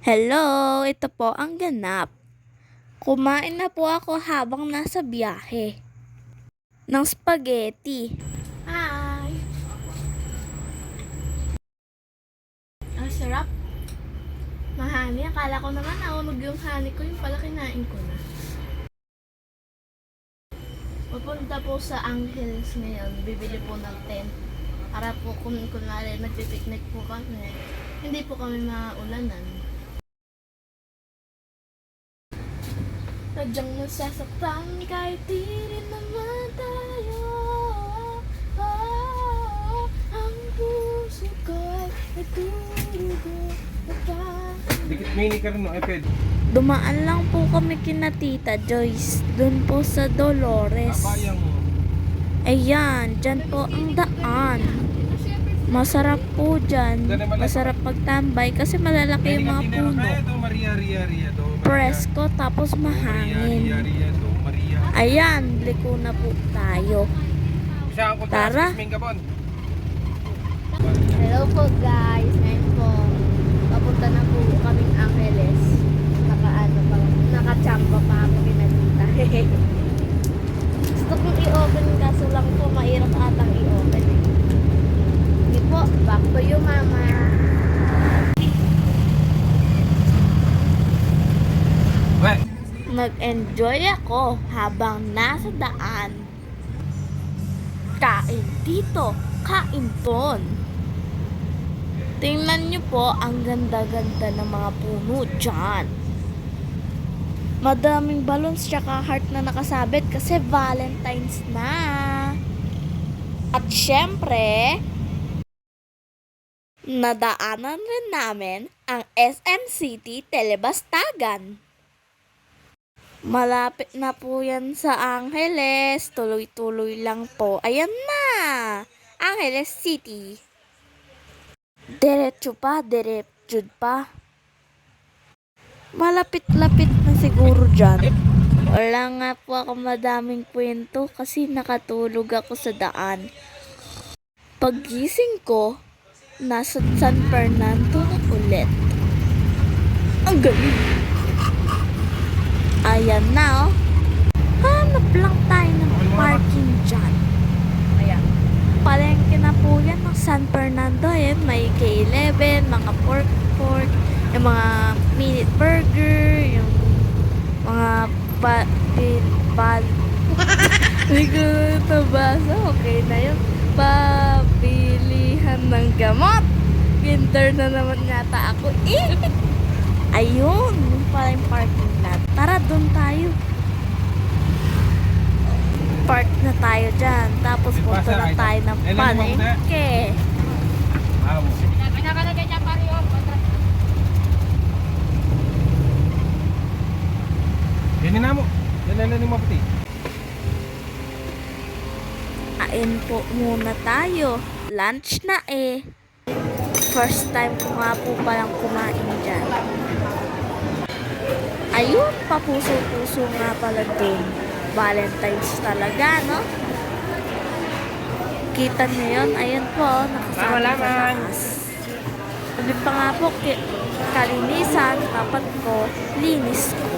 Hello, ito po ang ganap. Kumain na po ako habang nasa biyahe ng spaghetti. Hi! Ang sarap. Mahani. Akala ko naman naulog yung honey ko. Yung pala kinain ko na. Pupunta po sa Angeles ngayon. Bibili po ng tent. Para po kung kunwari nagpipiknik po kami. Hindi po kami maulanan. Sadyang nasasaktan kahit di rin naman tayo. Ang puso ko ay nagdurugo. Dikit mini ka rin no, iPad. Dumaan lang po kami kina Tita Joyce. Doon po sa Dolores. Kabayang mo. Ayan, dyan po ang daan. Masarap po dyan. Masarap pagtambay kasi malalaki yung mga puno. Presko tapos mahangin. Ayan, liko na po tayo. Tara. Hello po guys. Ngayon po, papunta na po kaming Angeles. Nakachamba pa ako kinalita. Gusto kong i-open kaso lang po mahirap atang i-open. Hindi po, back to you mama. Nag-enjoy ako habang nasa daan. Kain dito, kain doon. Tingnan niyo po ang ganda-ganda ng mga puno dyan. Madaming balloons tsaka heart na nakasabit kasi Valentine's na. At syempre, nadaanan rin namin ang SM City Telebastagan. Malapit na po yan sa Angeles. Tuloy-tuloy lang po. Ayan na! Angeles City. Diretso pa, diretso pa. Malapit-lapit na siguro dyan. Wala nga po ako madaming kwento kasi nakatulog ako sa daan. Paggising ko, nasa San Fernando na ulit. Ang galing! Ayan na oh. Hanap lang tayo ng parking dyan. Ayan. Palengke na po yan ng San Fernando. Ayan, may K11, mga pork, yung mga minute burger, yung mga hindi ko nabasa. Okay na yun. Pabilihan ng gamot. Winter na naman yata ako. Ayun, yung pala yung parking lot. Tara, doon tayo. Park na tayo dyan. Tapos punta na tayo ng palengke. Yan na mo. Yan na mo pati. Kain po muna tayo. Lunch na eh. First time ko nga po palang kumain dyan. Ayun, papuso-puso nga pala dun. Valentine's talaga, no? Kita nyo yun? Ayan po, nakasabi sa taas. Sabi pa nga po, kalinisan, dapat ko, linis ko.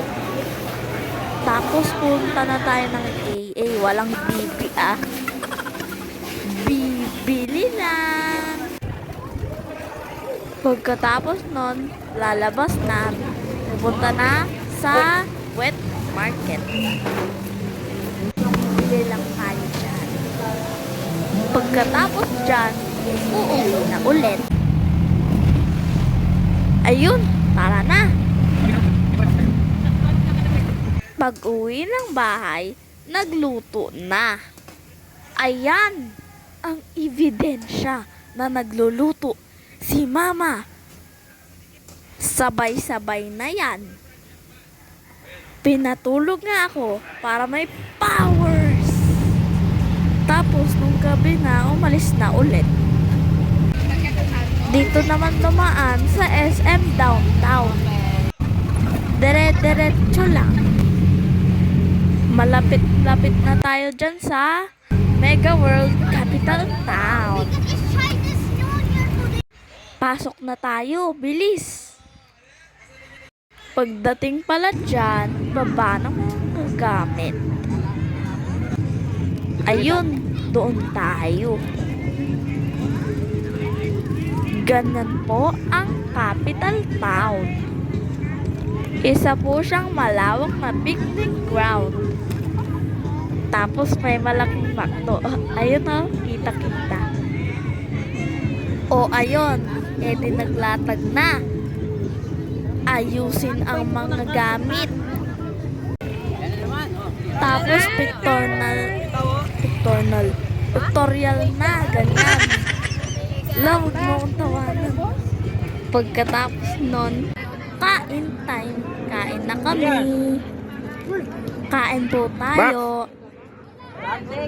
Tapos punta na tayo ng AA. Walang bibi ah. Bibili lang. Pagkatapos nun, lalabas na. Pupunta na sa wet market. Bili lang tayo dyan. Pagkatapos dyan, uuwi na ulit. Ayun, tara na. Pag-uwi ng bahay, nagluto na. Ayan, ang ebidensya na nagluluto si Mama. Sabay-sabay na yan. Pinatulog nga ako para may powers. Tapos nung gabi na, umalis na ulit. Dito naman dumaan sa SM Downtown. Dire-diretso lang. Malapit-lapit na tayo dyan sa Mega World Capital Town. Pasok na tayo, bilis. Pagdating pala dyan, baba ng mga gamit. Ayun, doon tayo. Ganyan po ang capital town. Isa po siyang malawak na picnic ground. Tapos may malaking bakto. Ayun o, kita-kita. O ayun, edi naglatag na. Ayusin ang mga gamit. Tapos pictorial na, ganyan. Huwag mo akong tawanan. Pagkatapos nun, kain time. Kain na kami. Kain po tayo.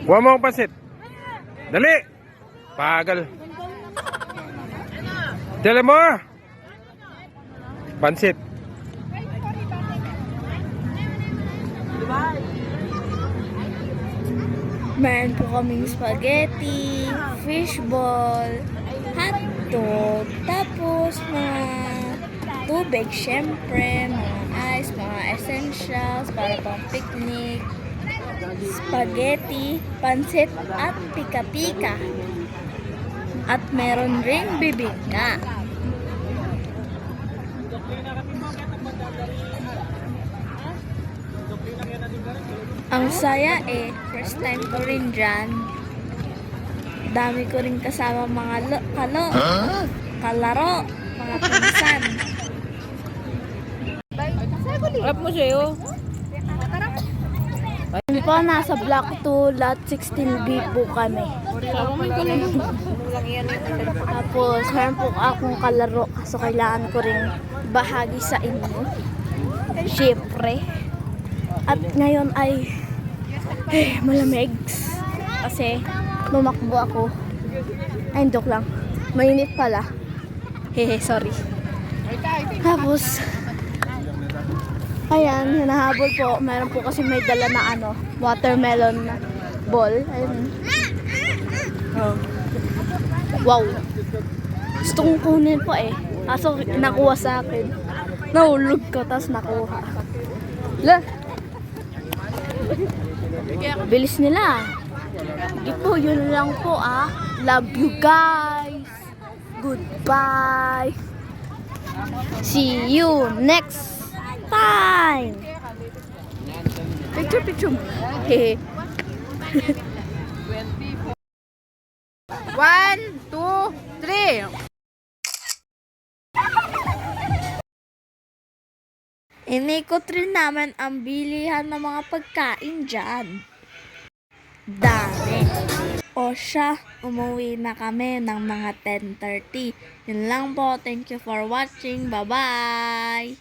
Huwag mo akong pansit. Dali! Pagal. Tell mo! Pansit. Meron po kaming spaghetti, fishball, hotdog, tapos mga tubig, syempre, mga ice, mga essentials para pang picnic, spaghetti, pansit, at pika-pika. At meron ring bibig nga. Ang saya first time ko rin dyan. Dami ko rin kasama mga kalaro, mga pinsan. Harap mo sa'yo. Yun po, nasa Block 2, Lot 16B po kami. Tapos, meron po akong kalaro, so kailangan ko rin bahagi sa inyo. Siyempre. At ngayon ay malamig. Kasi lumakbo ako. Ay, joke lang. Mainit pala. Hehe, sorry. Tapos, ayan, hinahabol po. Meron po kasi may dala na watermelon na ball. Ayun. Oh. Wow. Gusto kong kunin po Kaso nakuha sa akin. Nahulog ko, tapos nakuha. La! Bilis nila. Hindi po, yun lang po Love you guys. Goodbye. See you next time. Picture mo. Hehe. 1, 2, 3. Inikot rin namin ang bilihan ng mga pagkain dyan. Dami. O siya, umuwi na kami ng mga 10:30. Yun lang po. Thank you for watching. Bye-bye!